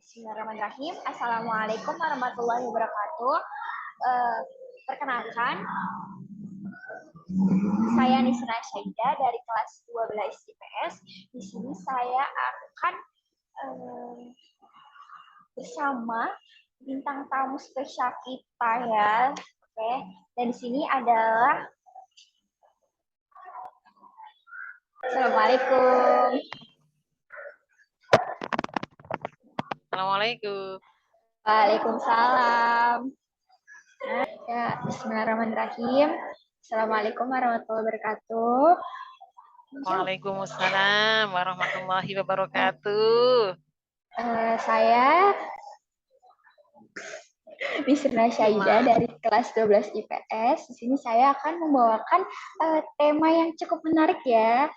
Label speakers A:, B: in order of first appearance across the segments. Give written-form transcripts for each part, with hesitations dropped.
A: Bismillahirrahmanirrahim. Assalamualaikum warahmatullahi wabarakatuh. Perkenalkan, saya Nisra Syaida dari kelas 12 IPS. Di sini saya akan bersama bintang tamu spesial kita ya. Oke. Dan di sini adalah Assalamualaikum.
B: Assalamualaikum.
A: Waalaikumsalam. Ya, Bismillahirrahmanirrahim. Assalamualaikum warahmatullahi wabarakatuh.
B: Waalaikumsalam warahmatullahi wabarakatuh.
A: Saya Nisra Syaida dari kelas 12 IPS. Di sini saya akan membawakan tema yang cukup menarik ya.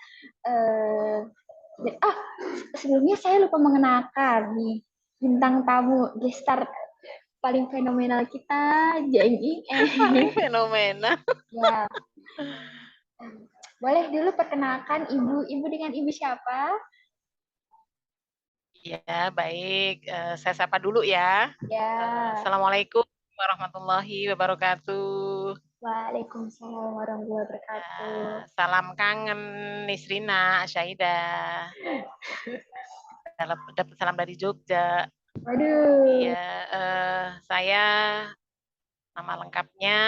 A: Sebelumnya saya lupa mengenalkan nih bintang tamu gestar paling fenomenal kita, Jeng
B: Paling fenomena.
A: Ya. Boleh dulu perkenalkan ibu dengan ibu siapa?
B: Ya, baik. Saya sapa dulu ya.
A: Ya.
B: Assalamualaikum warahmatullahi wabarakatuh.
A: Waalaikumsalam warahmatullahi wabarakatuh.
B: Salam kangen Nisrina Syaida. Dapat salam dari Jogja.
A: Waduh.
B: Iya, saya nama lengkapnya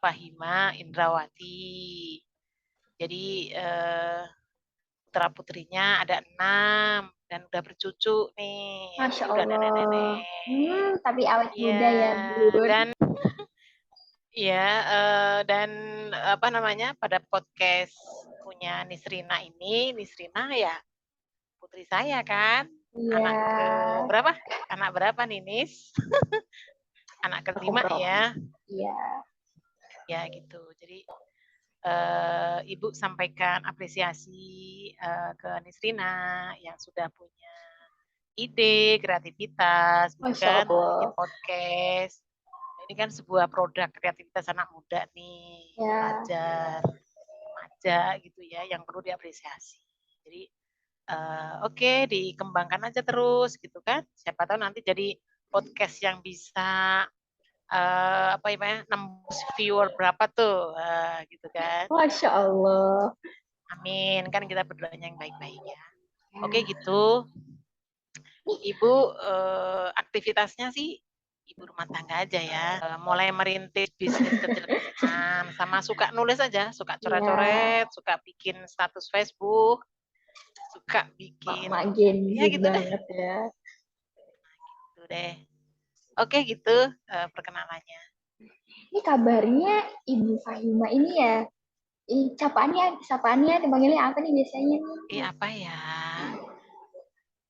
B: Fahima Indrawati. Jadi putra putrinya ada 6 dan udah bercucu nih.
A: Masya
B: Udah
A: Allah.
B: nenek-nenek.
A: Tapi awet muda ya, Bun.
B: Dan apa namanya, pada podcast punya Nisrina ini, Nisrina ya putri saya kan.
A: Iya.
B: Anak berapa nih, Nis? Anak kelima ya.
A: Iya.
B: Ya gitu. Jadi Ibu sampaikan apresiasi ke Nisrina yang sudah punya ide, kreativitas, gitu kan, bikin podcast. Ini kan sebuah produk kreativitas anak muda nih, pelajar, remaja gitu ya, yang perlu diapresiasi. Jadi oke, dikembangkan aja terus gitu kan. Siapa tahu nanti jadi podcast yang bisa nembus viewer berapa tuh, gitu kan.
A: Masya Allah.
B: Amin, kan kita berdoanya yang baik-baik ya. Oke gitu. Ibu aktivitasnya sih ibu rumah tangga aja ya. Mulai merintis bisnis kecil-kecilan, sama suka nulis aja, suka coret-coret, suka bikin status Facebook, suka bikin
A: ya gitu banget deh. Ya.
B: Gitu deh. Oke gitu perkenalannya.
A: Ini kabarnya Ibu Fahima ini ya. Sapaannya dipanggilnya apa nih biasanya nih?
B: Apa ya?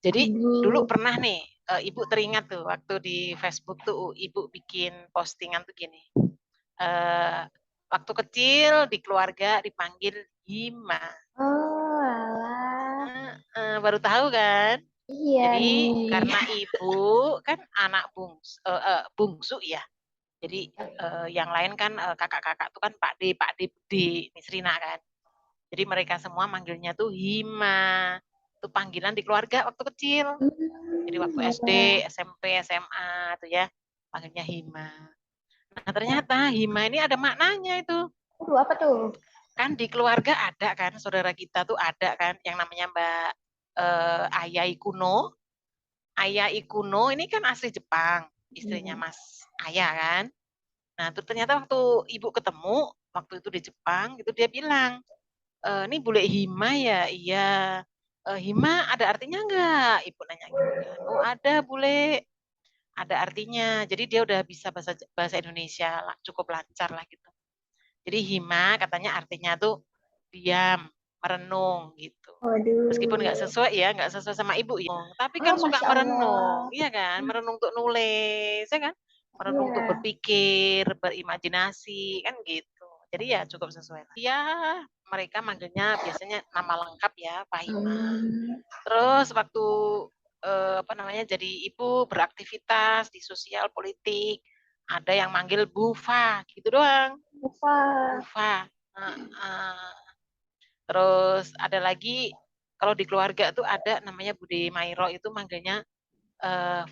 B: Jadi dulu pernah nih, Ibu teringat tuh waktu di Facebook tuh Ibu bikin postingan tuh gini. Waktu kecil di keluarga dipanggil Hima.
A: Oh, alah.
B: Baru tahu kan?
A: Iya.
B: Jadi
A: nih.
B: karena ibu kan anak bungsu ya. Jadi yang lain kan kakak-kakak tuh kan Pak D, Nisrina kan. Jadi mereka semua manggilnya tuh Hima. Itu panggilan di keluarga waktu kecil. Jadi waktu SD, SMP, SMA tuh ya panggilnya Hima. Nah ternyata Hima ini ada maknanya itu.
A: Apa tuh?
B: Kan di keluarga ada kan, saudara kita tuh ada kan yang namanya Mbak Ayai Kuno. Ayai Kuno ini kan asli Jepang, istrinya Mas Ayah kan. Nah tuh ternyata waktu ibu ketemu waktu itu di Jepang itu dia bilang, ini bule Hima ya, iya. Hima ada artinya enggak? Ibu nanya gitu kan. Oh ada bule, ada artinya. Jadi dia udah bisa bahasa Indonesia cukup lancar lah gitu. Jadi Hima katanya artinya tuh diam, merenung gitu.
A: Waduh.
B: Meskipun nggak sesuai sama ibu ya. Tapi kan suka merenung, iya kan? Merenung untuk nulis, ya kan? Merenung untuk berpikir, berimajinasi, kan gitu. Jadi ya cukup sesuai. Ya, mereka manggilnya biasanya nama lengkap ya, Fahima. Terus waktu jadi ibu beraktivitas di sosial politik, ada yang manggil Bufa, gitu doang. Bufa. Terus ada lagi kalau di keluarga tuh ada namanya Bude Mairo itu manggilnya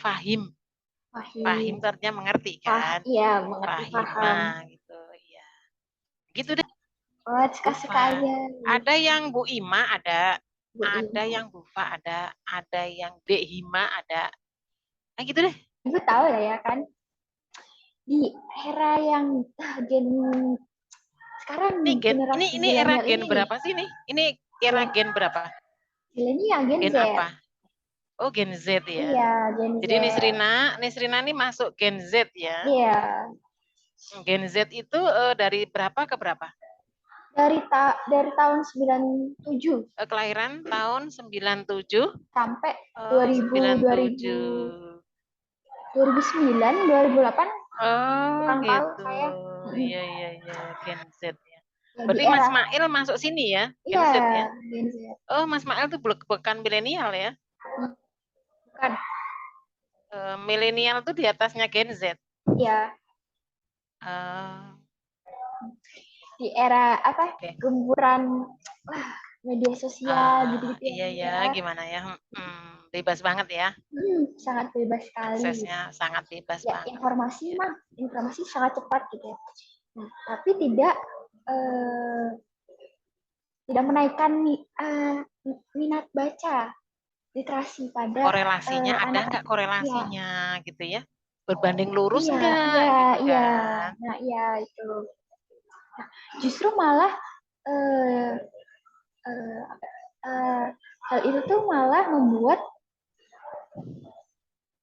B: fahim.
A: Fahim.
B: Fahim itu artinya mengerti kan?
A: Iya, mengerti, paham.
B: Fahimah gitu. Iya. Gitu deh.
A: Oh, suka-suka aja.
B: Ada yang Bu Ima ada,
A: Bu
B: ada
A: Ima.
B: yang Bu Fa ada yang Dek Hima ada. Nah gitu deh.
A: Ibu tahu lah ya kan, di era yang gen sekarang
B: Ini
A: generasi
B: ini era
A: milenial
B: gen
A: ini nih,
B: berapa sih nih? Ini era gen berapa?
A: milenial Gen
B: Gen
A: Z.
B: apa? Oh, Gen Z ya.
A: Iya, Gen Z.
B: Jadi Nisrina ini masuk Gen Z ya.
A: Iya.
B: Gen Z itu dari berapa ke berapa?
A: Dari tahun 97
B: Kelahiran tahun 97
A: sampai
B: 97.
A: 2009, 2008
B: Oh,
A: kurang tahu
B: gitu.
A: saya.
B: Iya, Gen Z ya.
A: Ya, di
B: Berarti Mas
A: era.
B: Mail masuk sini ya, Gen
A: Iya,
B: Z ya.
A: Gen Z.
B: Oh, Mas Mail tuh bukan milenial ya.
A: Bukan.
B: Milenial tuh di atasnya Gen Z.
A: Iya.
B: Uh,
A: Di era apa?
B: okay.
A: Gemburan media sosial gitu-gitu
B: Iya ya,
A: ya.
B: gimana ya? Bebas banget ya.
A: Sangat bebas sekali.
B: Aksesnya sangat bebas
A: ya,
B: banget.
A: Informasi sangat cepat gitu ya. Nah, tapi tidak menaikkan minat baca literasi pada
B: Korelasinya ada
A: anak.
B: nggak korelasinya ya. Gitu ya? Berbanding lurus
A: iya,
B: enggak?
A: Iya,
B: gitu
A: iya.
B: Kan?
A: Nah, iya itu. Nah, justru malah hal itu tuh malah membuat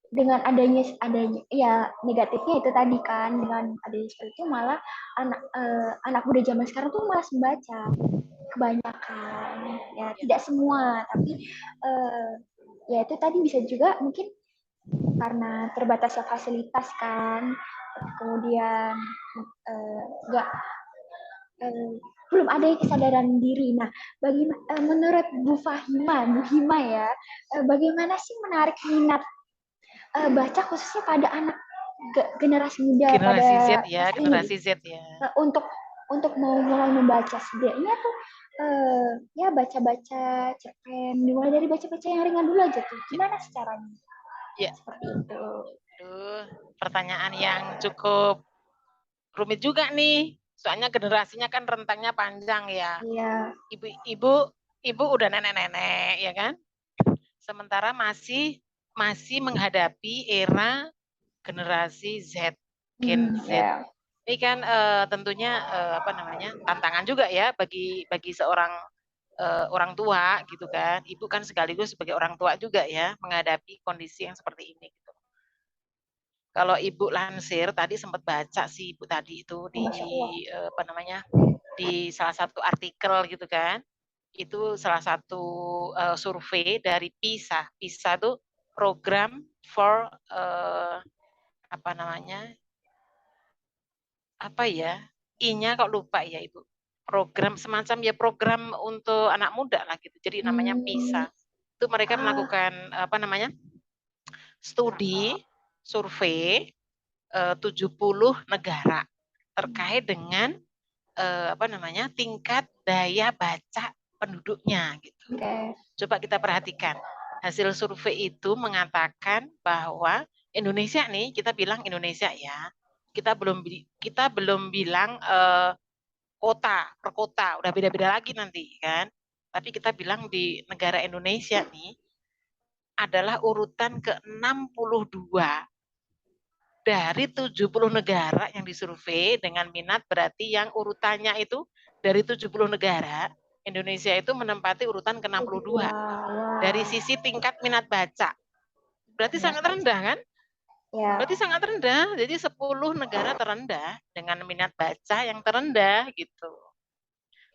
A: dengan adanya ya negatifnya itu tadi kan, dengan adanya seperti itu malah anak muda zaman sekarang tuh malas membaca kebanyakan ya, tidak semua tapi ya itu tadi bisa juga mungkin karena terbatasnya fasilitas kan, kemudian nggak belum ada kesadaran diri. Nah, menurut Bu Hima ya, bagaimana sih menarik minat baca khususnya pada anak generasi muda,
B: generasi
A: pada
B: Z ya, generasi Z ya.
A: Untuk mau mulai membaca, setidaknya tuh ya baca-baca cerpen, dimulai dari baca-baca yang ringan dulu aja tuh. Gimana caranya?
B: Ya.
A: Seperti itu.
B: Pertanyaan yang cukup rumit juga nih. Soalnya generasinya kan rentangnya panjang ya.
A: Iya.
B: Ibu udah nenek-nenek ya kan? Sementara masih menghadapi era generasi Z, Gen Z.
A: Yeah.
B: Ini kan tentunya tantangan juga ya bagi seorang orang tua gitu kan. Ibu kan sekaligus sebagai orang tua juga ya menghadapi kondisi yang seperti ini gitu. Kalau Ibu lansir tadi sempat baca sih Ibu tadi itu di salah satu artikel gitu kan. Itu salah satu survei dari PISA. PISA itu program for I-nya kok lupa ya Ibu. Program semacam ya program untuk anak muda lah gitu. Jadi namanya PISA. Itu mereka melakukan studi survei 70 negara terkait dengan tingkat daya baca penduduknya gitu. Coba kita perhatikan. Hasil survei itu mengatakan bahwa Indonesia nih, kita bilang Indonesia ya. Kita belum bilang kota per kota, udah beda-beda lagi nanti kan. Tapi kita bilang di negara Indonesia nih adalah urutan ke-62 dari 70 negara yang disurvei dengan minat, berarti yang urutannya itu dari 70 negara, Indonesia itu menempati urutan ke-62 dari sisi tingkat minat baca. Berarti sangat rendah kan? Ya. Berarti sangat rendah. Jadi 10 negara terendah dengan minat baca yang terendah gitu.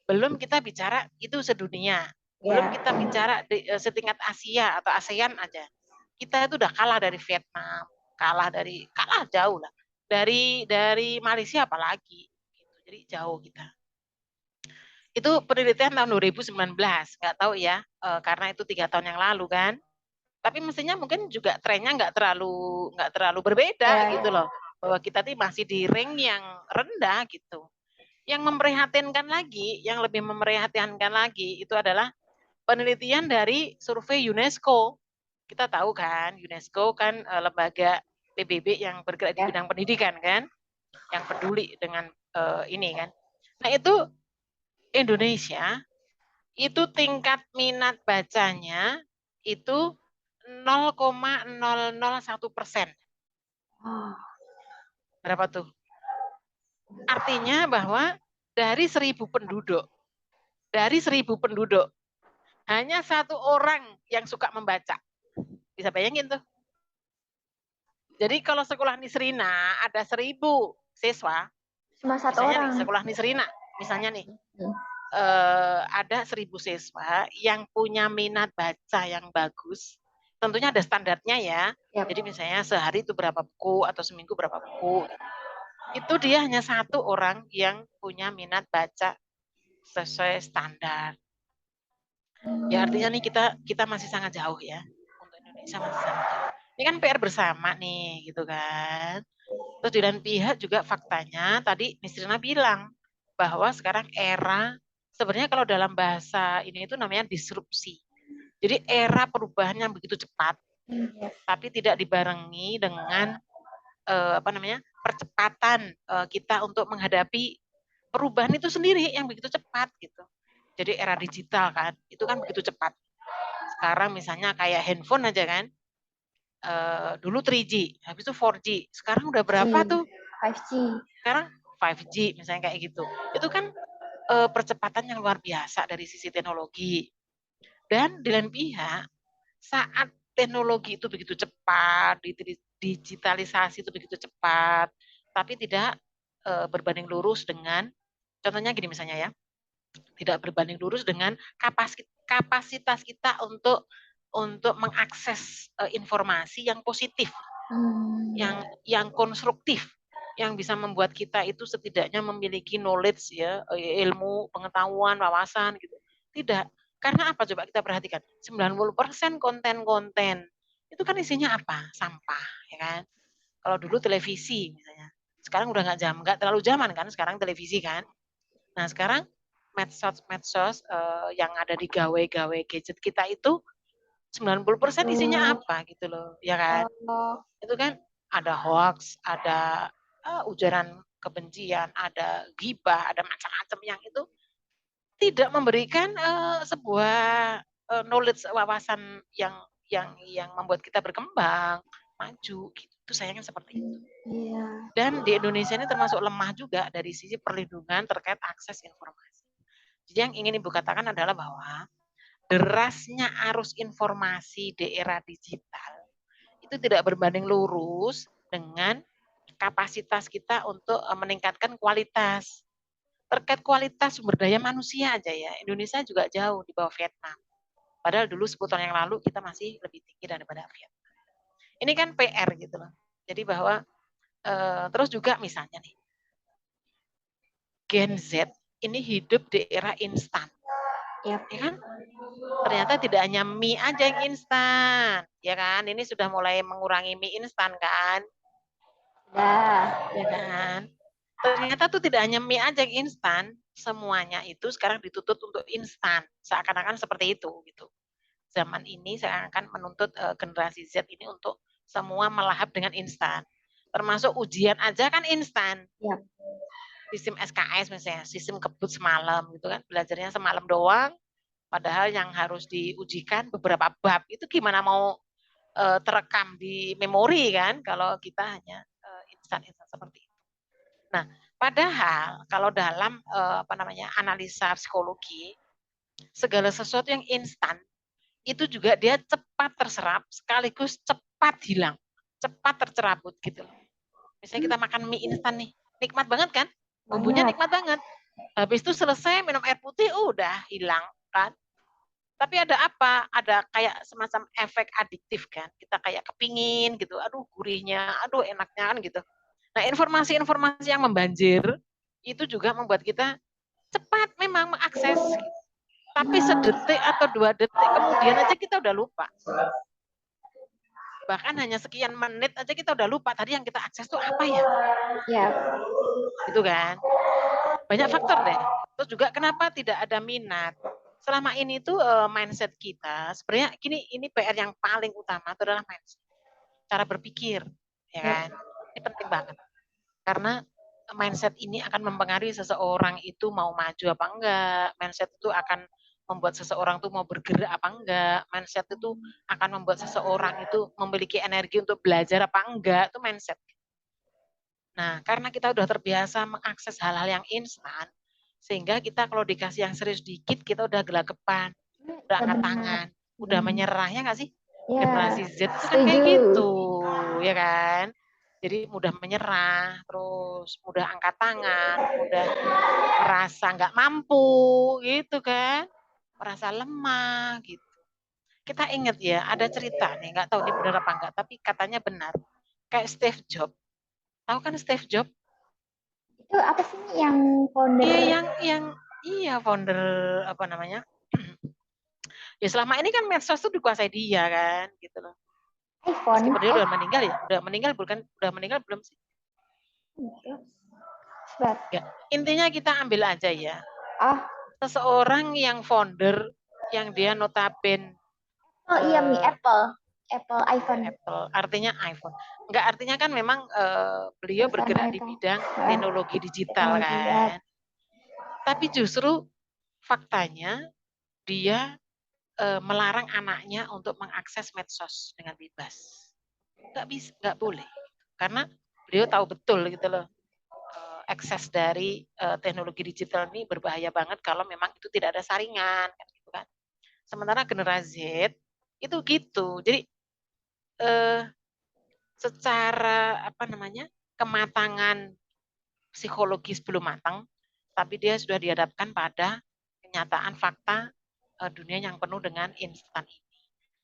B: Belum kita bicara itu sedunia. Belum kita bicara setingkat Asia atau ASEAN aja. Kita itu udah kalah dari Vietnam, kalah jauh lah. Dari Malaysia apalagi gitu. Jadi jauh kita. Itu penelitian tahun 2019, nggak tahu ya, karena itu 3 tahun yang lalu kan. Tapi mestinya mungkin juga trennya nggak terlalu berbeda gitu loh. Bahwa kita masih di ring yang rendah gitu. Yang memprihatinkan lagi, yang lebih memprihatinkan lagi itu adalah penelitian dari survei UNESCO. kita tahu kan UNESCO kan lembaga PBB yang bergerak di bidang pendidikan kan, yang peduli dengan ini kan. Nah itu Indonesia itu tingkat minat bacanya itu 0,001%. Berapa tuh? Artinya bahwa dari 1.000 penduduk, hanya 1 orang yang suka membaca. Bisa bayangin tuh. Jadi kalau sekolah Nisrina ada 1.000 siswa,
A: Cuma 1
B: misalnya
A: orang.
B: nih, sekolah Nisrina, misalnya nih, ada 1.000 siswa yang punya minat baca yang bagus. Tentunya ada standarnya ya.
A: Yep.
B: Jadi misalnya sehari itu berapa buku atau seminggu berapa buku. Itu dia hanya 1 orang yang punya minat baca sesuai standar. Ya artinya nih kita masih sangat jauh ya. Untuk Indonesia masih sangat jauh. Ini kan PR bersama nih gitu kan. Terus di lain pihak juga faktanya tadi Nisrina bilang bahwa sekarang era sebenarnya kalau dalam bahasa ini itu namanya disrupsi. Jadi era perubahan yang begitu cepat, tapi tidak dibarengi dengan percepatan kita untuk menghadapi perubahan itu sendiri yang begitu cepat gitu. Jadi era digital kan, itu kan begitu cepat. Sekarang misalnya kayak handphone aja kan, dulu 3G, habis itu 4G, sekarang udah berapa tuh?
A: 5G.
B: Sekarang 5G misalnya kayak gitu. Itu kan percepatan yang luar biasa dari sisi teknologi. Dan di lain pihak, saat teknologi itu begitu cepat, digitalisasi itu begitu cepat, tapi tidak berbanding lurus dengan, contohnya gini misalnya ya, tidak berbanding lurus dengan kapasitas kita untuk mengakses informasi yang positif, yang konstruktif, yang bisa membuat kita itu setidaknya memiliki knowledge ya, ilmu, pengetahuan, wawasan gitu. Tidak. Karena apa coba kita perhatikan? 90% konten-konten itu kan isinya apa? Sampah, ya kan? Kalau dulu televisi misalnya. Sekarang udah nggak terlalu zaman kan sekarang televisi kan. Nah, sekarang medsos yang ada di gawe-gawe gadget kita itu 90% isinya apa gitu loh, ya kan? Itu kan ada hoax, ada ujaran kebencian, ada ghibah, ada macam-macam yang itu tidak memberikan sebuah knowledge, wawasan yang membuat kita berkembang, maju gitu. Itu sayangnya seperti itu. Dan di Indonesia ini termasuk lemah juga dari sisi perlindungan terkait akses informasi. Jadi yang ingin Ibu katakan adalah bahwa derasnya arus informasi di era digital itu tidak berbanding lurus dengan kapasitas kita untuk meningkatkan kualitas. Terkait kualitas sumber daya manusia aja ya, Indonesia juga jauh di bawah Vietnam. Padahal dulu 10 tahun yang lalu kita masih lebih tinggi daripada Vietnam. Ini kan PR gitu loh. Jadi bahwa terus juga misalnya nih, Gen Z ini hidup di era instan. Ya kan? Ternyata tidak hanya mie aja yang instan, ya kan? Ini sudah mulai mengurangi mie instan kan? Ya kan? Ternyata tuh tidak hanya mie aja yang instan, semuanya itu sekarang dituntut untuk instan, seakan-akan seperti itu gitu. Zaman ini seakan-akan menuntut generasi Z ini untuk semua melahap dengan instan. Termasuk ujian aja kan instan. Ya. Sistem SKS misalnya, sistem kebut semalam gitu kan, belajarnya semalam doang, padahal yang harus diujikan beberapa bab itu gimana mau terekam di memori kan kalau kita hanya instan-instan seperti itu. Nah, padahal kalau dalam analisa psikologi, segala sesuatu yang instan itu juga dia cepat terserap sekaligus cepat hilang, cepat tercerabut gitu loh. Misalnya kita makan mie instan nih, nikmat banget kan? Bumbunya nikmat banget. Habis itu selesai minum air putih udah hilang kan? Tapi ada apa? Ada kayak semacam efek adiktif kan. Kita kayak kepingin gitu. Aduh gurihnya, aduh enaknya kan gitu. Nah informasi-informasi yang membanjir itu juga membuat kita cepat memang mengakses. Tapi sedetik atau 2 detik kemudian aja kita udah lupa. Bahkan hanya sekian menit aja kita udah lupa tadi yang kita akses itu apa ya? Ya. Itu kan. Banyak faktor deh. Terus juga kenapa tidak ada minat? selama ini tuh mindset kita sebenarnya ini PR yang paling utama itu adalah mindset, cara berpikir, ya kan? Ini penting banget karena mindset ini akan mempengaruhi seseorang itu mau maju apa enggak, mindset itu akan membuat seseorang tuh mau bergerak apa enggak, mindset itu akan membuat seseorang itu memiliki energi untuk belajar apa enggak, itu mindset. Nah, karena kita udah terbiasa mengakses hal-hal yang instan, sehingga kita kalau dikasih yang serius dikit, kita udah gelagapan, udah
A: Ya
B: angkat
A: benar.
B: tangan, udah menyerah, ya nggak sih?
A: Ya,
B: Generasi Z itu kan kayak
A: setuju.
B: gitu, ya kan? Jadi mudah menyerah, terus mudah angkat tangan, mudah merasa nggak mampu, gitu kan? Merasa lemah, gitu. Kita ingat ya, ada cerita nih, nggak tahu ini benar apa enggak, tapi katanya benar. Kayak Steve Jobs. Tahu kan Steve Jobs?
A: Itu apa sih yang founder
B: Iya, iya founder apa namanya? Ya selama ini kan medsos tuh dikuasai dia kan, gitu loh.
A: iPhone?
B: Meskipun dia udah meninggal ya, udah meninggal bukan? Udah meninggal belum sih?
A: Sebentar.
B: Ya, intinya kita ambil aja ya.
A: Ah,
B: Seseorang yang founder, yang dia notaben
A: oh iya Mi Apple. Apple
B: ya
A: iPhone.
B: Apple, artinya iPhone. Enggak, artinya kan memang beliau
A: Perusahaan
B: bergerak di
A: iPhone.
B: bidang teknologi digital
A: Teknologi ya.
B: kan. Tapi justru faktanya dia melarang anaknya untuk mengakses medsos dengan bebas. Nggak bisa, nggak boleh. Karena beliau tahu betul gitu loh, akses dari teknologi digital ini berbahaya banget kalau memang itu tidak ada saringan, kan gitu kan. Sementara generasi Z itu gitu. Jadi secara apa namanya kematangan psikologis belum matang, tapi dia sudah dihadapkan pada kenyataan fakta dunia yang penuh dengan instan ini.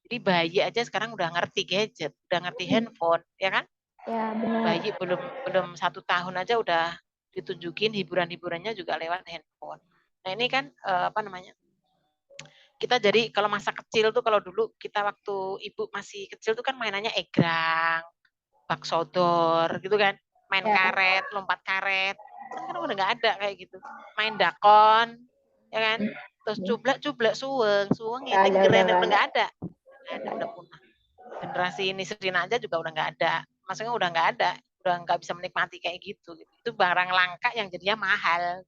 B: Jadi bayi aja sekarang udah ngerti gadget, udah ngerti handphone, ya kan?
A: Ya benar.
B: Bayi belum belum 1 tahun aja udah ditunjukin hiburan-hiburannya juga lewat handphone. Nah ini kan apa namanya? Kita jadi kalau masa kecil tuh kalau dulu kita waktu ibu masih kecil tuh kan mainannya egrang, bak sodor gitu kan, main
A: Ya.
B: karet, lompat karet. Kan udah nggak ada kayak gitu. Main dakon, ya kan? Terus cublak-cublak suweng, suweng
A: Gak
B: ngiting
A: ada, udah
B: geren
A: gak
B: udah
A: ada.
B: nggak ada. Nggak ada, udah punah. Generasi ini Serina aja juga udah nggak ada. Maksudnya udah nggak ada, udah nggak bisa menikmati kayak gitu. Itu barang langka yang jadinya mahal.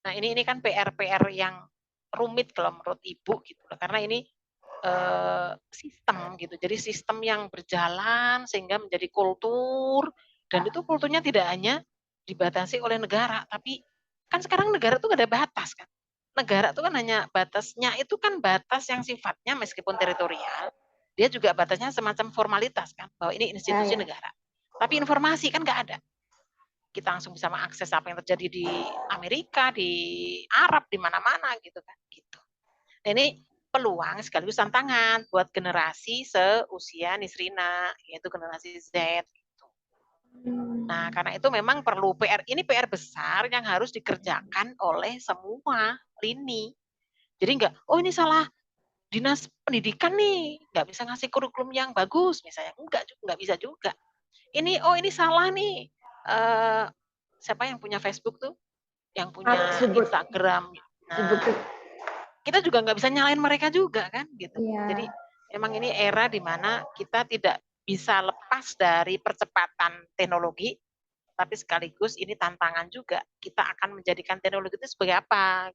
B: Nah ini kan PR-PR yang rumit kalau menurut ibu gitu, karena ini sistem gitu. Jadi sistem yang berjalan sehingga menjadi kultur, dan itu kulturnya tidak hanya dibatasi oleh negara, tapi kan sekarang negara tuh gak ada batas kan. Negara tuh kan hanya batasnya itu kan batas yang sifatnya meskipun teritorial, dia juga batasnya semacam formalitas kan, bahwa ini
A: Ya,
B: institusi
A: ya.
B: negara. Tapi informasi kan gak ada. Kita langsung bisa mengakses apa yang terjadi di Amerika, di Arab, di mana-mana gitu kan. Gitu. Nah, ini peluang sekaligus tantangan buat generasi seusia Nisrina, yaitu generasi Z. Nah, karena itu memang perlu PR, ini PR besar yang harus dikerjakan oleh semua lini. Jadi enggak, oh ini salah dinas pendidikan nih, nggak bisa ngasih kurikulum yang bagus misalnya. Enggak bisa juga. Ini salah nih. Siapa yang punya Facebook tuh? Yang punya Instagram. Nah, kita juga nggak bisa nyalain mereka juga kan gitu.
A: Iya.
B: Jadi memang ini era di mana kita tidak bisa lepas dari percepatan teknologi, tapi sekaligus ini tantangan juga. Kita akan menjadikan teknologi itu sebagai apa?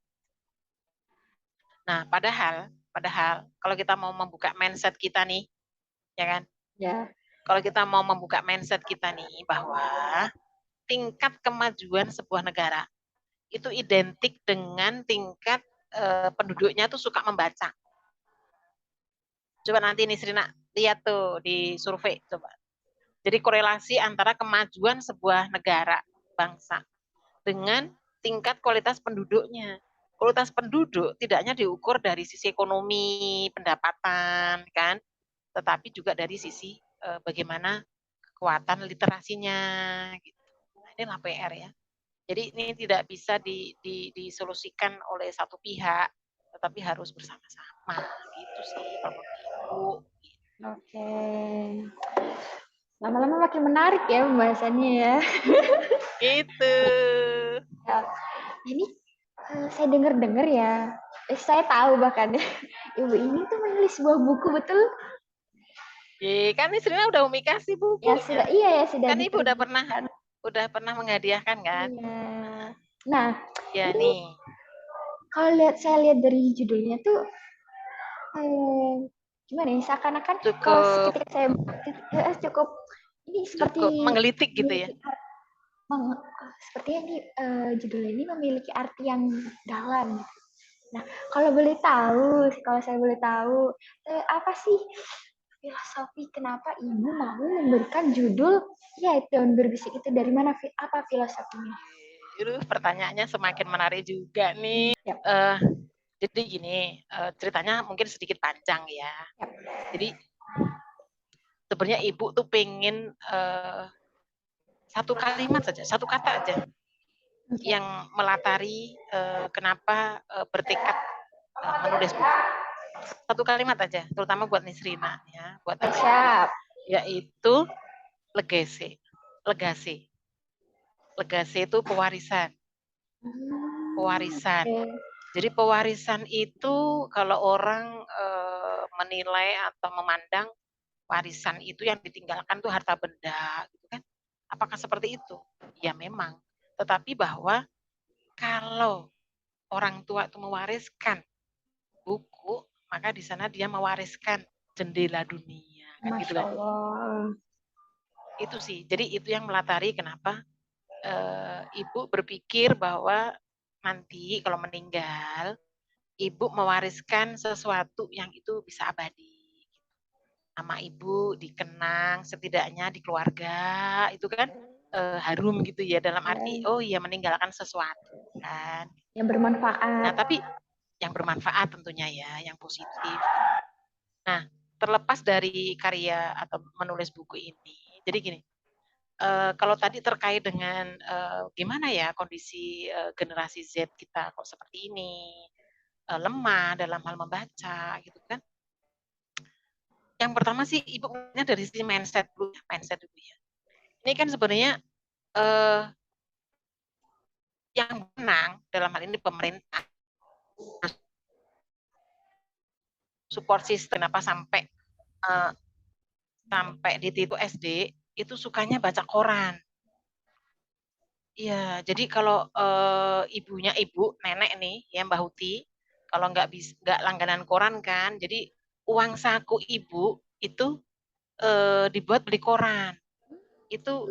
B: Nah, padahal kalau kita mau membuka mindset kita nih, ya kan?
A: Ya.
B: Kalau kita mau membuka mindset kita nih bahwa tingkat kemajuan sebuah negara itu identik dengan tingkat penduduknya tuh suka membaca. Coba nanti nih Srina lihat tuh di survei coba. Jadi korelasi antara kemajuan sebuah negara, bangsa dengan tingkat kualitas penduduknya. Kualitas penduduk tidak hanya diukur dari sisi ekonomi, pendapatan, kan, tetapi juga dari sisi bagaimana kekuatan literasinya. Gitu. Nah, inilah PR ya. Jadi ini tidak bisa disolusikan oleh satu pihak, tetapi harus bersama-sama. Gitu sih kalau menurut Ibu.
A: Oke. Lama-lama makin menarik ya pembahasannya ya.
B: Gitu.
A: Ya. Ini saya dengar-dengar ya. Saya tahu bahkan ibu ini tuh menulis sebuah buku, betul?
B: Kan istrinya udah Umi kasih
A: Ya sudah,
B: bukunya.
A: iya ya sudah
B: Kan Ibu
A: diterbitkan.
B: udah pernah menghadiahkan kan?
A: Iya. Nah,
B: Ya
A: ini
B: nih,
A: kalau saya lihat dari judulnya tuh gimana ya? Seakan-akan kalau
B: cukup
A: ketika saya cukup ini seperti
B: cukup menggelitik gitu ya.
A: memiliki sepertinya ini judul ini memiliki arti yang dalam. Nah, kalau saya boleh tahu, apa sih filosofi kenapa ibu mau memberikan judul ya daun berbisik itu, dari mana, apa filosofinya?
B: Itu pertanyaannya semakin menarik juga nih.
A: Ya.
B: Jadi gini, ceritanya mungkin sedikit panjang ya.
A: Ya.
B: Jadi sebenarnya ibu tuh pengen satu kalimat saja, satu kata aja
A: Okay.
B: yang melatari kenapa bertekad menulis buku. Satu kalimat aja, terutama buat Nisrina ya, buat anak ibu,
A: Siap.
B: yaitu legasi. Legasi. Legasi itu pewarisan. Pewarisan.
A: Okay.
B: Jadi pewarisan itu kalau orang menilai atau memandang warisan itu yang ditinggalkan tuh harta benda, gitu kan? Apakah seperti itu? Ya memang. Tetapi bahwa kalau orang tua itu mewariskan buku, maka di sana dia mewariskan jendela dunia, kan gitu
A: Masya
B: kan?
A: Allah.
B: Itu sih. Jadi itu yang melatari kenapa ibu berpikir bahwa nanti kalau meninggal, ibu mewariskan sesuatu yang itu bisa abadi. Nama ibu dikenang setidaknya di keluarga, itu kan harum gitu ya, dalam arti oh iya meninggalkan sesuatu kan.
A: Yang bermanfaat.
B: Nah, tapi yang bermanfaat tentunya ya, yang positif. Nah, terlepas dari karya atau menulis buku ini, jadi gini, kalau tadi terkait dengan gimana ya kondisi generasi Z kita kok seperti ini, lemah dalam hal membaca gitu kan. Yang pertama sih ibu dari sisi mindset dulu ya. Ini kan sebenarnya yang menang dalam hal ini pemerintah support system kenapa sampai di titik SD itu sukanya baca koran. Iya, jadi kalau ibunya nenek nih, ya Mbak Huti, kalau nggak langganan koran kan, jadi uang saku ibu itu dibuat beli koran. Itu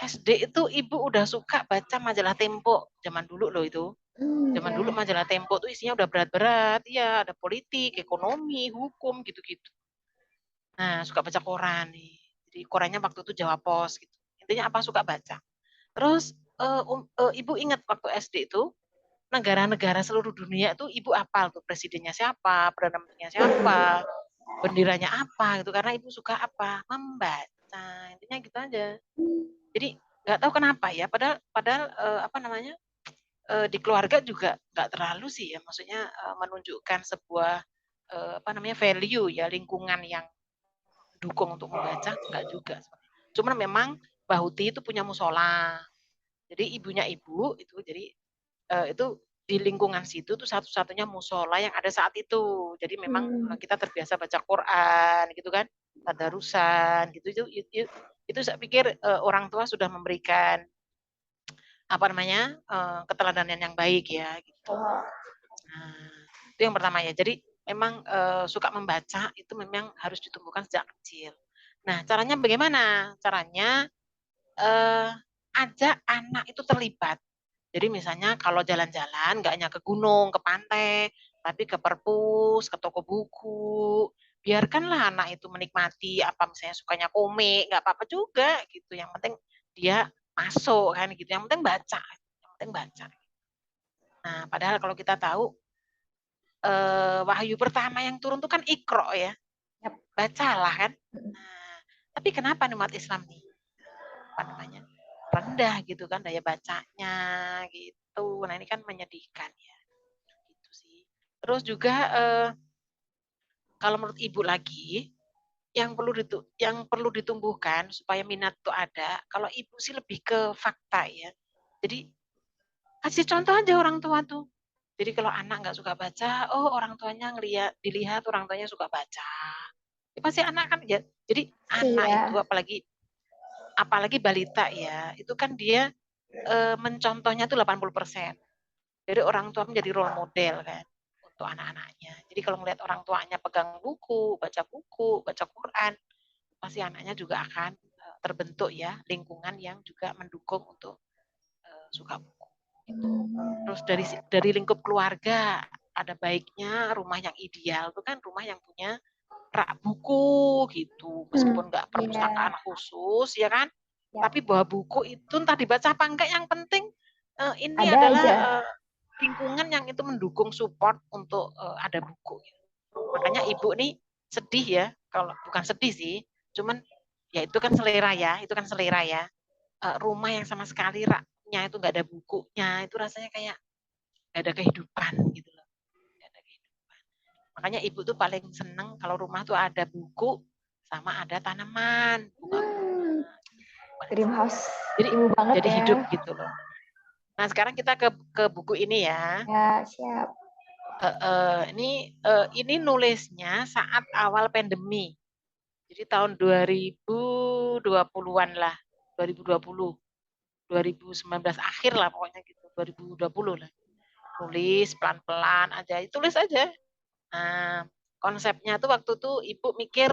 B: SD itu ibu udah suka baca majalah Tempo zaman dulu loh itu. Zaman dulu majalah Tempo tuh isinya udah berat-berat, ya ada politik, ekonomi, hukum gitu-gitu. Nah, suka baca koran nih. Jadi korannya waktu itu Jawa Pos gitu. Intinya apa suka baca. Terus ibu ingat waktu SD itu negara-negara seluruh dunia itu ibu apal tuh presidennya siapa, perdana menterinya siapa, benderanya apa gitu karena ibu suka apa membaca intinya gitu aja. Jadi nggak tahu kenapa ya padahal apa namanya di keluarga juga nggak terlalu sih ya maksudnya menunjukkan sebuah apa namanya value ya lingkungan yang dukung untuk membaca enggak juga. Cuman memang Mbak Huti itu punya musola. Jadi ibunya ibu itu jadi itu di lingkungan situ tuh satu-satunya musola yang ada saat itu. Jadi memang kita terbiasa baca Quran gitu kan, tadarusan gitu itu saya pikir orang tua sudah memberikan apa namanya keteladanan yang baik ya gitu. Nah, itu yang pertama ya. Jadi memang suka membaca itu memang harus ditumbuhkan sejak kecil. Nah, caranya bagaimana? Caranya ajak anak itu terlibat. Jadi misalnya kalau jalan-jalan nggak hanya ke gunung, ke pantai, tapi ke perpus, ke toko buku. Biarkanlah anak itu menikmati apa misalnya sukanya komik, nggak apa-apa juga gitu. Yang penting dia masuk kan gitu. Yang penting baca. Yang penting baca. Nah, padahal kalau kita tahu wahyu pertama yang turun itu kan Iqra ya. Bacalah kan. Nah, tapi kenapa nih umat Islam nih? Apa namanya? Rendah gitu kan daya bacanya gitu. Nah, ini kan menyedihkan ya. Gitu sih. Terus juga kalau menurut Ibu lagi yang perlu ditumbuhkan supaya minat itu ada. Kalau Ibu sih lebih ke fakta ya. Jadi kasih contoh aja orang tua tuh. Jadi kalau anak nggak suka baca, oh orang tuanya dilihat orang tuanya suka baca. Ya, pasti anak kan ya. Jadi anak itu apalagi balita ya, itu kan dia mencontohnya tuh 80%. Jadi orang tua menjadi role model kan untuk anak-anaknya. Jadi kalau melihat orang tuanya pegang buku, baca Quran, pasti anaknya juga akan terbentuk ya lingkungan yang juga mendukung untuk suka buku. Gitu. Terus dari lingkup keluarga ada baiknya rumah yang ideal itu kan rumah yang punya rak buku gitu, meskipun nggak perpustakaan khusus ya kan, tapi bawa buku itu entah dibaca apa enggak, yang penting ini
A: ada
B: adalah
A: aja.
B: lingkungan yang itu mendukung support untuk ada buku. Makanya ibu nih sedih ya, kalau bukan sedih sih, cuman ya itu kan selera ya, rumah yang sama sekali raknya itu nggak ada bukunya, itu rasanya kayak nggak ada kehidupan gitu loh. Nggak ada kehidupan. Makanya ibu tuh paling seneng kalau rumah tuh ada buku sama ada tanaman, bunga-bunga.
A: Dream house
B: Jadi
A: ibu banget
B: jadi
A: ya.
B: hidup gitu loh. Nah sekarang kita ke buku ini ya.
A: Ya, siap.
B: Ini nulisnya saat awal pandemi. Jadi tahun 2020-an lah, 2020, 2019 akhir lah pokoknya gitu, 2020 lah. Nulis pelan-pelan aja, tulis aja. Nah, konsepnya tuh waktu tuh ibu mikir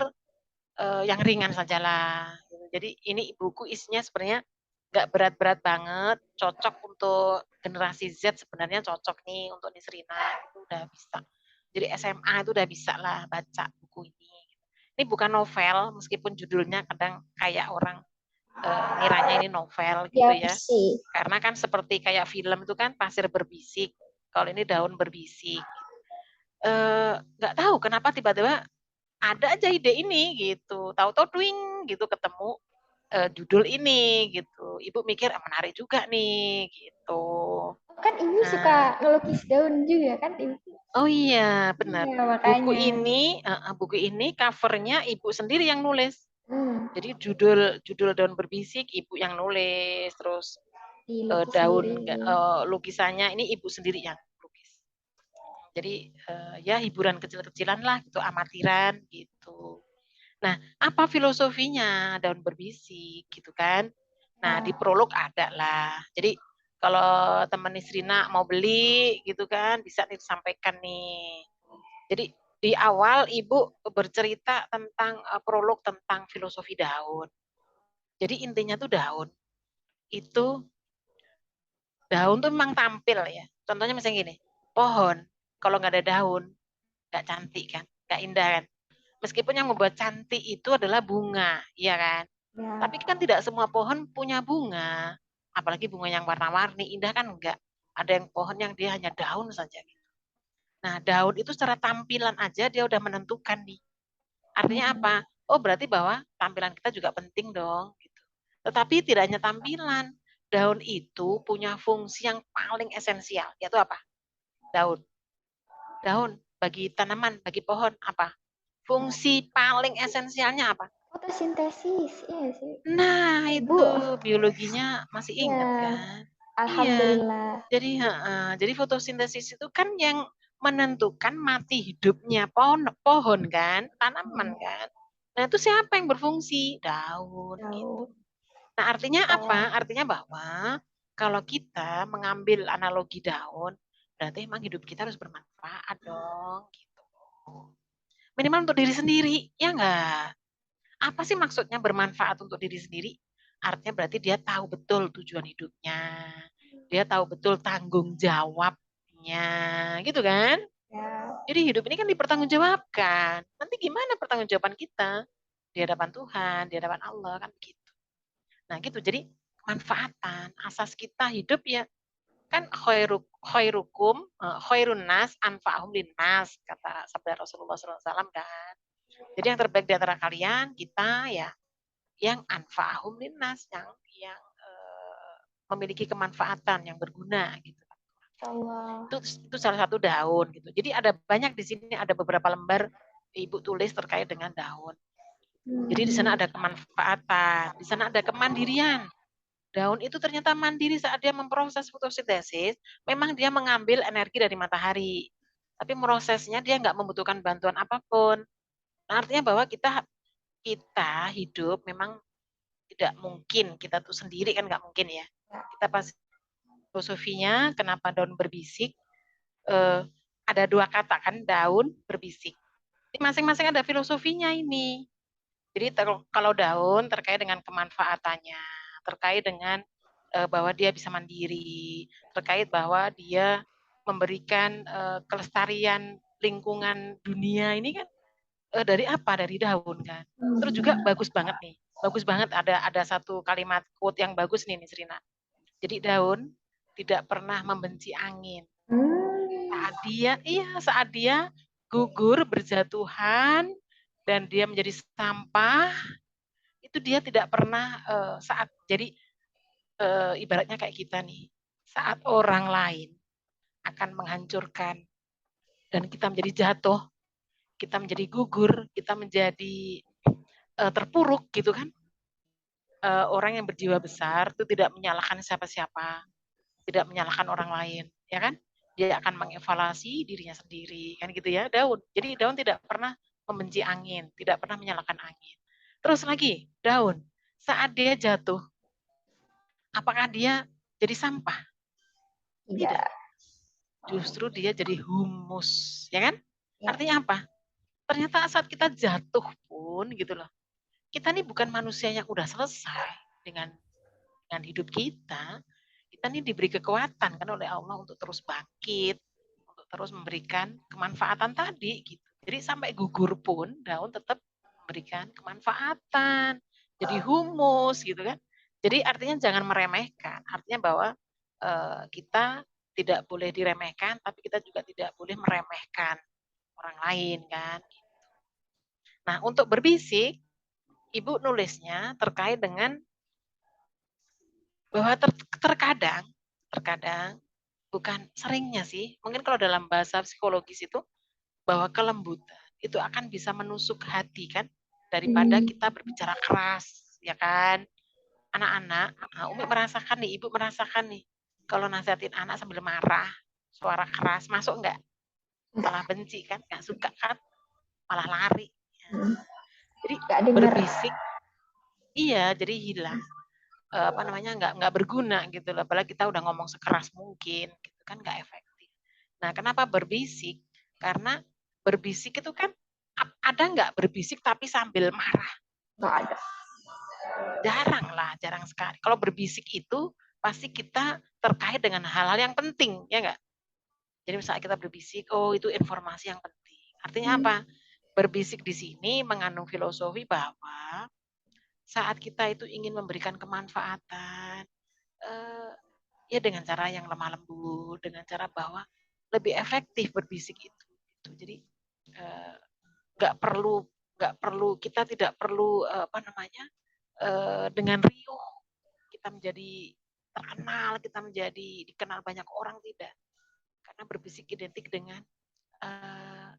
B: yang ringan sajalah. Jadi ini buku isinya sebenarnya nggak berat-berat banget, cocok untuk generasi Z, sebenarnya cocok nih untuk Nisrina, itu udah bisa. Jadi SMA itu udah bisa lah baca buku ini. Ini bukan novel, meskipun judulnya kadang kayak orang ngiranya ini novel gitu
A: Ya,
B: ya.
A: sih.
B: Karena kan seperti kayak film itu kan pasir berbisik, kalau ini daun berbisik. Nggak tahu kenapa tiba-tiba ada aja ide ini gitu, tahu-tahu twing gitu ketemu judul ini gitu. Ibu mikir menarik juga nih gitu.
A: Kan ibu
B: Nah,
A: suka ngelukis daun juga kan ibu?
B: oh iya benar.
A: Iya,
B: Buku
A: makanya.
B: ini, covernya ibu sendiri yang nulis.
A: Hmm,
B: Jadi judul judul daun berbisik ibu yang nulis, terus
A: dilukis sendiri.
B: daun lukisannya ini ibu sendiri yang lukis. Jadi ya hiburan kecil-kecilan lah gitu, amatiran gitu. Nah, apa filosofinya daun berbisik gitu kan? Nah, di
A: Ya.
B: prolog ada lah. Jadi kalau teman Nisrina mau beli gitu kan, bisa disampaikan nih. Jadi di awal ibu bercerita tentang prolog tentang filosofi daun. Jadi intinya tuh daun tuh memang tampil ya. Contohnya misalnya gini, pohon kalau nggak ada daun nggak cantik kan, nggak indah kan. Meskipun yang membuat cantik itu adalah bunga, iya kan.
A: Ya.
B: Tapi kan tidak semua pohon punya bunga, apalagi bunga yang warna-warni indah kan enggak. Ada yang pohon yang dia hanya daun saja. Nah, daun itu secara tampilan aja dia udah menentukan nih. Artinya apa? Oh, berarti bahwa tampilan kita juga penting dong. Gitu. Tetapi tidak hanya tampilan, daun itu punya fungsi yang paling esensial, yaitu apa? Daun. Daun bagi tanaman, bagi pohon apa? Fungsi paling esensialnya apa?
A: Fotosintesis, iya sih.
B: Nah,
A: Ibu,
B: itu biologinya masih ingat
A: ya,
B: kan? Iya.
A: alhamdulillah.
B: Jadi fotosintesis itu kan yang menentukan mati hidupnya pohon kan, tanaman kan. Nah, itu siapa yang berfungsi? Daun gitu.
A: Tahu.
B: Nah, artinya apa?
A: Saya,
B: Artinya bahwa kalau kita mengambil analogi daun, berarti emang hidup kita harus bermanfaat dong gitu. Minimal untuk diri sendiri, ya enggak? Apa sih maksudnya bermanfaat untuk diri sendiri? Artinya berarti dia tahu betul tujuan hidupnya. Dia tahu betul tanggung jawabnya. Gitu kan?
A: ya,
B: Jadi hidup ini kan dipertanggungjawabkan. Nanti gimana pertanggungjawaban kita? Di hadapan Tuhan, di hadapan Allah, kan begitu. Nah gitu, jadi manfaatan. Asas kita hidup ya kan khairun nas anfa'hum linnas, kata sabda Rasulullah SAW kan. Jadi yang terbaik di antara kalian, kita ya yang anfa'ahum linnas, yang memiliki kemanfaatan yang berguna gitu.
A: Allah.
B: Itu salah satu daun gitu. Jadi ada banyak di sini, ada beberapa lembar ibu tulis terkait dengan daun. Jadi di sana ada kemanfaatan, di sana ada kemandirian. daun itu ternyata mandiri saat dia memproses fotosintesis, memang dia mengambil energi dari matahari. Tapi prosesnya dia nggak membutuhkan bantuan apapun. Nah, artinya bahwa kita hidup memang tidak mungkin, kita tuh sendiri kan nggak mungkin ya. Kita pasti filosofinya kenapa daun berbisik, ada 2 kata kan, daun berbisik. Jadi masing-masing ada filosofinya ini. Jadi kalau daun terkait dengan kemanfaatannya, terkait dengan bahwa dia bisa mandiri, terkait bahwa dia memberikan kelestarian lingkungan dunia ini kan dari apa? Dari daun kan. Terus juga bagus banget nih. Bagus banget ada satu kalimat quote yang bagus nih Srina. Jadi daun tidak pernah membenci angin. Saat dia gugur berjatuhan dan dia menjadi sampah, itu dia tidak pernah ibaratnya kayak kita nih, saat orang lain akan menghancurkan dan kita menjadi jatuh, kita menjadi gugur, kita menjadi terpuruk gitu kan. Orang yang berjiwa besar itu tidak menyalahkan siapa-siapa, tidak menyalahkan orang lain, ya kan? Dia akan mengevaluasi dirinya sendiri, kan gitu ya, daun. Jadi daun tidak pernah membenci angin, tidak pernah menyalahkan angin. Terus lagi, daun, saat dia jatuh, apakah dia jadi sampah? Tidak. Justru dia jadi humus, ya kan? Artinya apa? Ternyata saat kita jatuh pun gitu loh, kita ini bukan manusia yang udah selesai dengan hidup kita. Kita ini diberi kekuatan kan oleh Allah untuk terus bangkit, untuk terus memberikan kemanfaatan tadi gitu. Jadi sampai gugur pun daun tetap memberikan kemanfaatan, jadi humus gitu kan. Jadi artinya jangan meremehkan, artinya bahwa kita tidak boleh diremehkan, tapi kita juga tidak boleh meremehkan orang lain kan. Nah, untuk berbisik, Ibu nulisnya terkait dengan bahwa terkadang bukan seringnya sih, mungkin kalau dalam bahasa psikologis itu bahwa kelembutan itu akan bisa menusuk hati kan daripada kita berbicara keras, ya kan? Anak-anak, Umi merasakan nih, Ibu merasakan nih, kalau nasihatin anak sambil marah, suara keras, masuk enggak? Malah benci kan, enggak suka kan, malah lari. Jadi berbisik, iya, jadi hilang. Nggak berguna gitu loh, apalagi kita udah ngomong sekeras mungkin, gitu kan nggak efektif. Nah, kenapa berbisik? Karena berbisik itu kan ada nggak berbisik tapi sambil marah?
A: Nggak ada.
B: Jarang sekali. Kalau berbisik itu pasti kita terkait dengan hal-hal yang penting, ya nggak? Jadi misalnya kita berbisik, oh itu informasi yang penting. Artinya apa? Berbisik di sini mengandung filosofi bahwa saat kita itu ingin memberikan kemanfaatan, ya dengan cara yang lemah lembut, dengan cara bahwa lebih efektif berbisik itu. Jadi nggak perlu kita tidak perlu dengan riuh kita menjadi terkenal, kita menjadi dikenal banyak orang, tidak. Karena berbisik identik dengan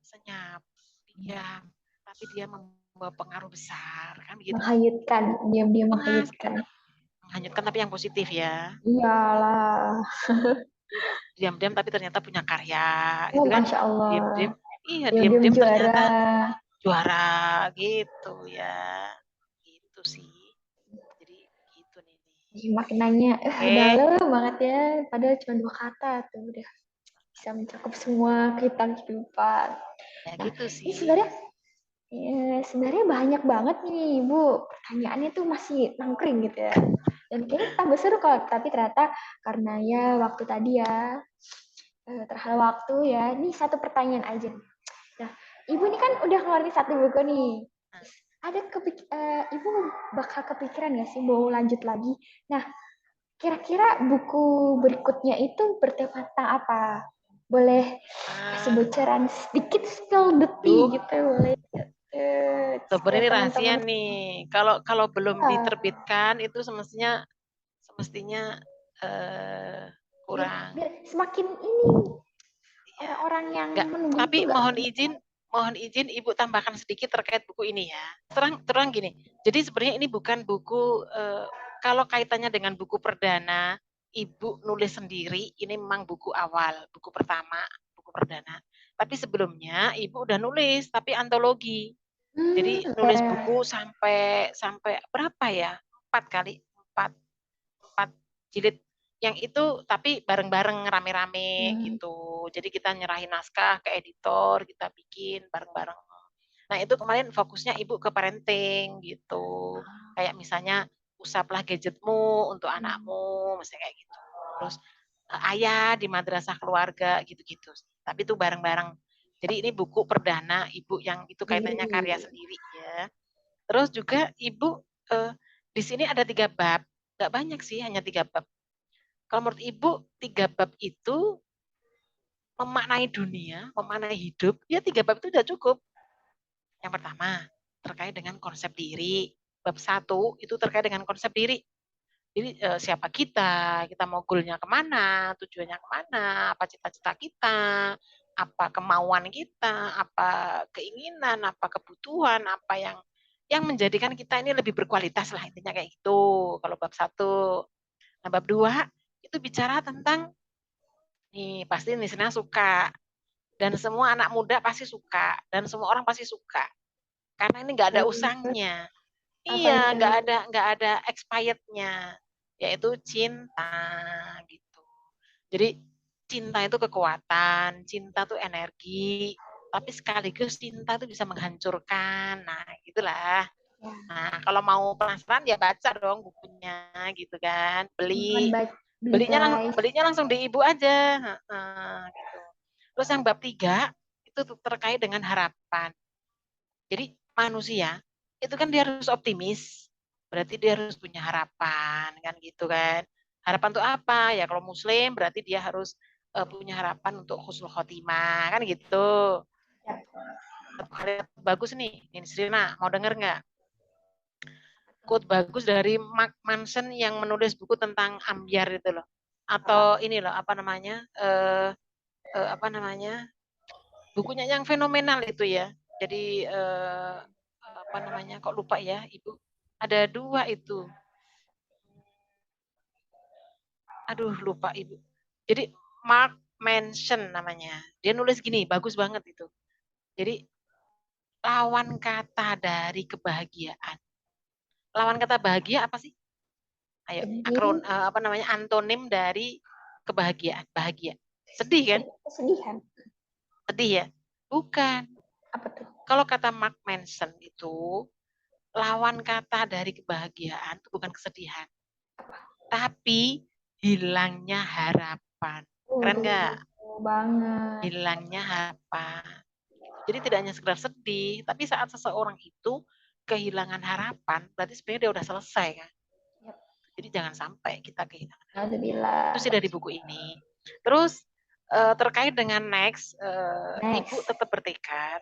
B: senyap, diam, tapi dia membawa pengaruh besar kan begitu.
A: Menghanyutkan, diam-diam menghanyutkan.
B: Menghanyutkan tapi yang positif ya.
A: Iyalah.
B: Diam-diam tapi ternyata punya karya,
A: Oh,
B: gitu kan?
A: Masya Allah.
B: Diam-diam, iya
A: Diam-diam
B: diam-diam
A: juara.
B: ternyata juara gitu ya, gitu sih. Jadi gitu nih.
A: Makin nanya, dalam banget ya. Padahal cuma 2 kata tuh udah bisa mencakup semua kehidupan.
B: Ya
A: Nah,
B: gitu sih.
A: Ini sebenarnya banyak banget nih Ibu, pertanyaannya tuh masih nangkring gitu ya. Dan kayaknya tambah seru kalau, tapi ternyata karena ya waktu tadi ya, terhalang waktu ya. Ini satu pertanyaan aja nih. Nah, Ibu ini kan udah ngeluarin 1 buku nih. Ada Ibu bakal kepikiran nggak sih mau lanjut lagi? Nah, kira-kira buku berikutnya itu bertema tentang apa? Boleh kasih bocoran sedikit, spill the tea gitu boleh?
B: Sabar,
A: Supaya
B: ini rahasia
A: teman-teman
B: nih. Kalau belum diterbitkan itu semestinya kurang.
A: biar semakin ini orang-orang yang menunggu
B: Tapi
A: itu
B: mohon izin Ibu tambahkan sedikit terkait buku ini ya. Terang gini. Jadi sebenarnya ini bukan buku kalau kaitannya dengan buku perdana, Ibu nulis sendiri, ini memang buku awal, buku pertama, buku perdana. Tapi sebelumnya Ibu udah nulis, tapi antologi. Jadi nulis
A: Ya.
B: buku sampai berapa ya? 4 jilid. Yang itu tapi bareng-bareng rame-rame gitu. Jadi kita nyerahin naskah ke editor, kita bikin bareng-bareng. Nah, itu kemarin fokusnya Ibu ke parenting gitu. Kayak misalnya usaplah gadgetmu untuk anakmu, misalnya kayak gitu. Terus ayah di madrasah keluarga gitu-gitu. Tapi itu bareng-bareng. Jadi ini buku perdana Ibu yang itu kaitannya karya sendiri ya. Terus juga Ibu di sini ada 3 bab. Nggak banyak sih, hanya 3 bab. Kalau menurut Ibu 3 bab itu memaknai dunia, memaknai hidup, ya 3 bab itu udah cukup. Yang pertama, terkait dengan konsep diri. Bab 1 itu terkait dengan konsep diri. Jadi siapa kita mau goalnya kemana, tujuannya kemana, apa cita-cita kita, apa kemauan kita, apa keinginan, apa kebutuhan, apa yang menjadikan kita ini lebih berkualitas lah, intinya kayak gitu. Kalau bab 1. Nah, bab 2 itu bicara tentang nih pasti Nisna suka dan semua anak muda pasti suka dan semua orang pasti suka karena ini nggak ada usangnya.
A: Apa
B: Iya,
A: itu?
B: nggak ada expirednya, yaitu cinta gitu. Jadi cinta itu kekuatan, cinta itu energi, tapi sekaligus cinta itu bisa menghancurkan. Nah, gitulah.
A: Ya.
B: Nah, kalau mau penasaran ya baca dong bukunya gitu kan.
A: Beli guys.
B: Belinya langsung di Ibu aja. Gitu. Terus yang bab 3 itu terkait dengan harapan. Jadi manusia itu kan dia harus optimis. Berarti dia harus punya harapan kan gitu kan. Harapan untuk apa? Ya kalau muslim berarti dia harus punya harapan untuk husnul khotimah kan gitu. Bagus nih, ini Srina, mau denger nggak? Quote bagus dari Mark Manson yang menulis buku tentang ambyar itu loh. Atau ini loh, apa namanya? Apa namanya? Bukunya yang fenomenal itu ya. Jadi apa namanya? Kok lupa ya, Ibu? Ada 2 itu. Aduh, lupa Ibu. Jadi Mark Manson namanya. Dia nulis gini, bagus banget itu. Jadi lawan kata dari kebahagiaan. Lawan kata bahagia apa sih? Ayo, apa namanya? Antonim dari kebahagiaan, bahagia. Sedih kan?
A: Kesedihan.
B: Sedih ya? Bukan.
A: Apa tuh?
B: Kalau kata Mark Manson itu lawan kata dari kebahagiaan itu bukan kesedihan, tapi hilangnya harapan. Keren nggak?
A: Banget.
B: Hilangnya harapan. Jadi tidak hanya sekedar sedih, tapi saat seseorang itu kehilangan harapan, berarti sebenarnya dia udah selesai kan. Jadi jangan sampai kita kehilangan.
A: Alhamdulillah.
B: Itu sih dari buku ini. Terus terkait dengan next, Ibu tetap bertekad.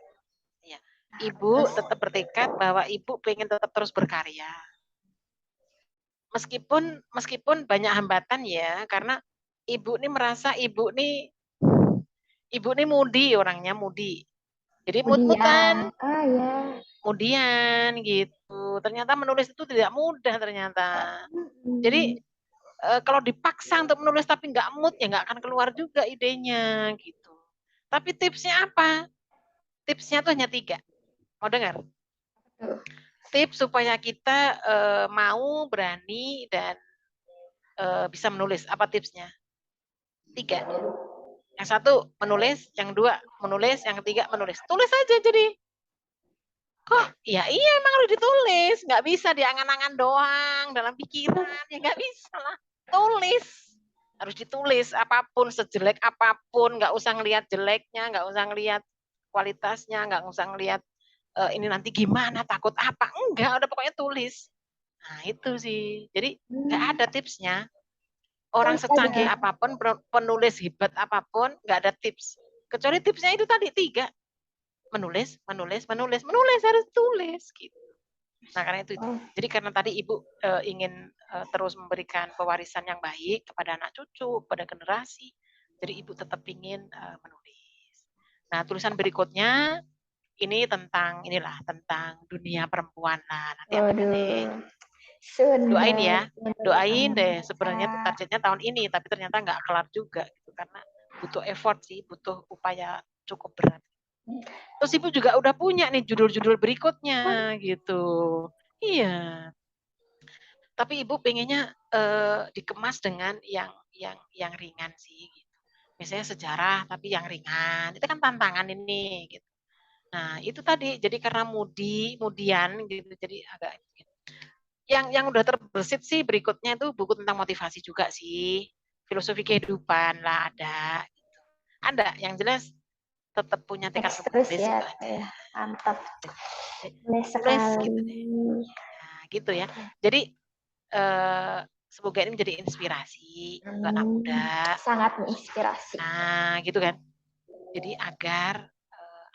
B: Ya, Ibu tetap bertekad bahwa Ibu pengen tetap terus berkarya. Meskipun banyak hambatan ya, karena Ibu nih merasa Ibu nih mudi, orangnya mudi. Jadi mut-mutan,
A: Ya.
B: kemudian gitu. Ternyata menulis itu tidak mudah ternyata. Jadi kalau dipaksa untuk menulis tapi nggak mood ya nggak akan keluar juga idenya gitu. Tapi tipsnya apa? Tipsnya tuh hanya 3. Mau dengar? Tips supaya kita mau, berani, dan bisa menulis. Apa tipsnya? 3. Yang 1 menulis, yang 2 menulis, yang 3 menulis. Tulis aja jadi. Kok? Ya iya emang harus ditulis. Nggak bisa diangan-angan doang dalam pikiran. Ya nggak bisa lah. Tulis. Harus ditulis apapun, sejelek apapun. Nggak usah ngelihat jeleknya, nggak usah ngelihat kualitasnya, nggak usah ngelihat ini nanti gimana, takut apa. Enggak, udah pokoknya tulis. Nah itu sih. Jadi nggak ada tipsnya. Orang secanggih apapun, penulis hebat apapun, nggak ada tips. Kecuali tipsnya itu tadi 3. Menulis harus tulis gitu. Nah karena itu. Jadi karena tadi Ibu ingin terus memberikan pewarisan yang baik kepada anak cucu, kepada generasi, jadi Ibu tetap ingin menulis. Nah tulisan berikutnya ini tentang dunia perempuan lah nanti. Doain ya, doain
A: Amin.
B: deh. Sebenarnya tuh targetnya tahun ini, tapi ternyata nggak kelar juga gitu karena butuh effort sih, butuh upaya cukup berat. Terus Ibu juga udah punya nih judul-judul berikutnya gitu. Iya. Tapi Ibu pengennya dikemas dengan yang ringan sih gitu. Misalnya sejarah tapi yang ringan. Itu kan tantangan ini gitu. Nah, itu tadi jadi karena mudian gitu jadi agak gitu. Yang udah terbersit sih berikutnya itu buku tentang motivasi juga sih. Filosofi kehidupan lah ada gitu. Ada yang jelas tetap punya tekad
A: Next
B: untuk
A: terus
B: menulis
A: ya,
B: itu aja.
A: mantap. Boleh
B: Tulis
A: sekali.
B: gitu deh. Nah, gitu ya. Jadi semoga ini menjadi inspirasi untuk anak muda.
A: Sangat menginspirasi.
B: Nah, gitu kan. Jadi agar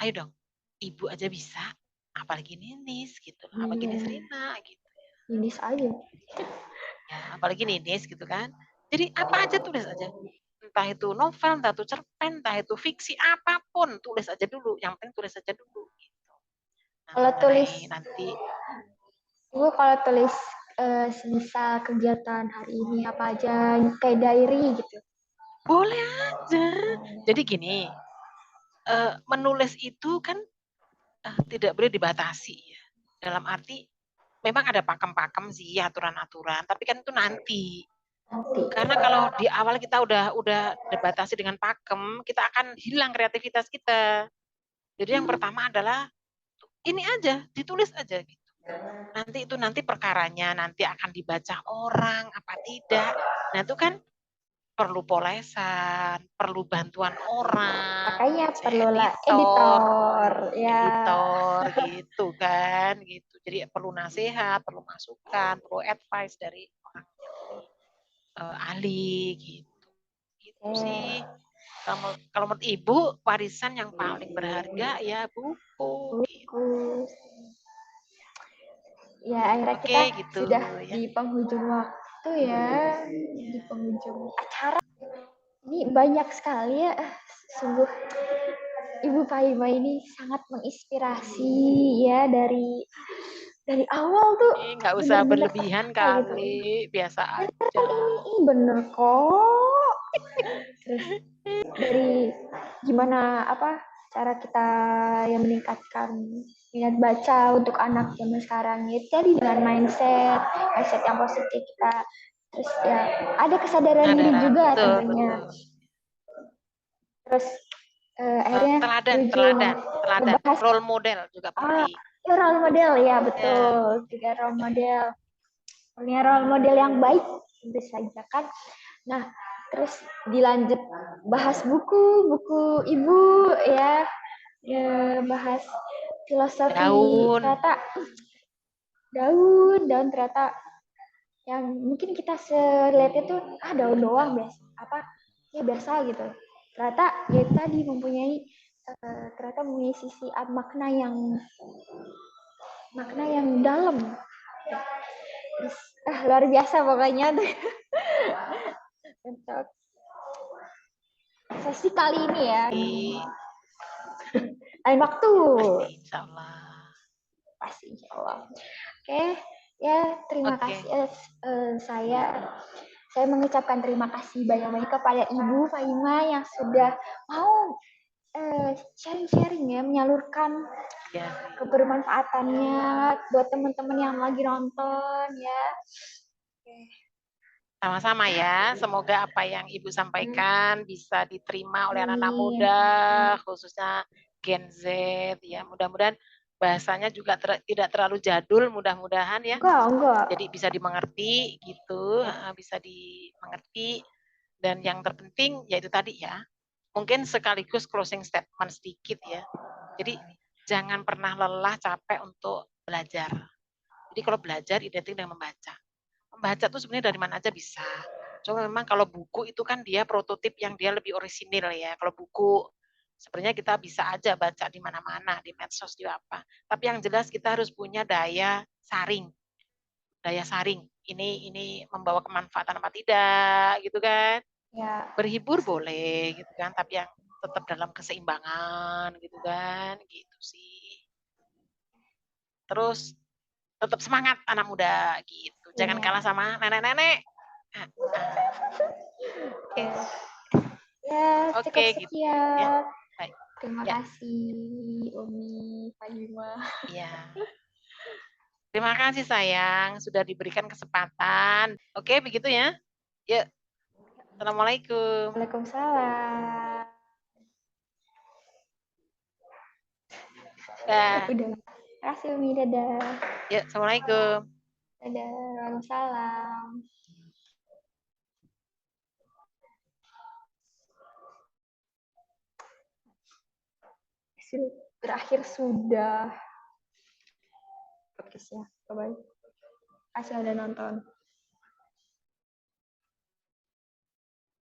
B: ayo dong, ibu aja bisa, apalagi Ninis gitu, apalagi Ninis Rina gitu.
A: Ninis aja.
B: Ya, apalagi Ninis gitu kan. Jadi apa aja tulis aja. Entah itu novel, entah itu cerpen, entah itu fiksi, apapun tulis aja dulu. Yang penting tulis aja dulu gitu. Nah,
A: Kalau tulis,
B: nanti
A: Ibu kalau tulis semisal kegiatan hari ini apa aja kayak diary gitu.
B: boleh aja. Jadi gini, menulis itu kan tidak boleh dibatasi ya. Dalam arti memang ada pakem-pakem sih aturan-aturan, tapi kan itu nanti. Karena kalau di awal kita udah dibatasi dengan pakem, kita akan hilang kreativitas kita. Jadi yang pertama adalah ini aja, ditulis aja gitu. Nanti perkaranya nanti akan dibaca orang apa tidak. Nah, itu kan perlu polesan, perlu bantuan orang,
A: Makanya perlu lah
B: editor
A: ya.
B: gitu kan, gitu. Jadi perlu nasihat, perlu masukan, perlu advice dari orang yang lebih ahli gitu. Gitu sih. Kalau menurut Ibu, warisan yang paling berharga ya buku. Gitu.
A: Buku. Ya akhirnya
B: Oke,
A: kita
B: gitu
A: sudah
B: ya.
A: di penghujung waktu ya, di penghujung acara. Ini banyak sekali ya, sungguh Ibu Paima ini sangat menginspirasi ya dari awal tuh
B: Nggak usah
A: bener-bener
B: berlebihan
A: gitu.
B: kali, biasa aja.
A: Ini bener kok. Terus dari gimana apa cara kita yang meningkatkan minat baca untuk anak zaman sekarang ya tadi dengan mindset yang positif kita terus ya ada kesadaran diri juga
B: Betul,
A: tentunya
B: betul.
A: terus akhirnya
B: Teladan,
A: membahas
B: role model juga penting.
A: role model ya
B: Ya.
A: betul juga role model punya role model yang baik tentu saja kan nah terus dilanjut bahas buku ibu ya, bahas filosofi
B: Daun.
A: ternyata daun ternyata yang mungkin kita lihat itu daun doang biasa apa ya biasa gitu ternyata ya tadi ternyata mempunyai sisi makna yang dalam terus luar biasa pokoknya tuh untuk sesi kali ini ya lain waktu
B: Pasti, insya Allah.
A: pasti insya Allah oke ya terima kasih saya mengucapkan terima kasih banyak-banyak kepada Ibu Faima yang sudah mau sharing-sharing ya menyalurkan kebermanfaatannya buat teman-teman yang lagi nonton ya.
B: Sama-sama ya, semoga apa yang Ibu sampaikan bisa diterima oleh anak-anak muda, khususnya Gen Z ya. Mudah-mudahan bahasanya juga tidak terlalu jadul, mudah-mudahan ya.
A: Enggak.
B: Jadi bisa dimengerti gitu, bisa dimengerti. Dan yang terpenting yaitu tadi ya, mungkin sekaligus closing statement sedikit ya. Jadi jangan pernah lelah capek untuk belajar. Jadi kalau belajar identik dengan membaca. Membaca tuh sebenarnya dari mana aja bisa. Cuma memang kalau buku itu kan dia prototip yang dia lebih orisinil ya. Kalau buku sebenarnya kita bisa aja baca di mana-mana, di medsos di apa. Tapi yang jelas kita harus punya daya saring. Daya saring. Ini membawa kemanfaatan apa tidak gitu kan.
A: Ya.
B: Berhibur boleh gitu kan, tapi yang tetap dalam keseimbangan gitu kan, gitu sih. Terus tetap semangat anak muda gitu Jangan kalah sama nenek-nenek.
A: Oke. Ya, cukup
B: Oke, gitu
A: sekian.
B: ya. Baik.
A: Terima
B: Ya.
A: kasih, Umi, Pak Yuma.
B: Iya. Terima kasih sayang, sudah diberikan kesempatan. Oke, begitu ya. Yuk. Assalamualaikum.
A: Waalaikumsalam.
B: Dah.
A: Udah. Terima kasih, Umi. Dadah.
B: Yuk, Assalamualaikum.
A: Dadah. Waalaikumsalam. Berakhir sudah. Podcastnya. Bye-bye. Kasih udah nonton.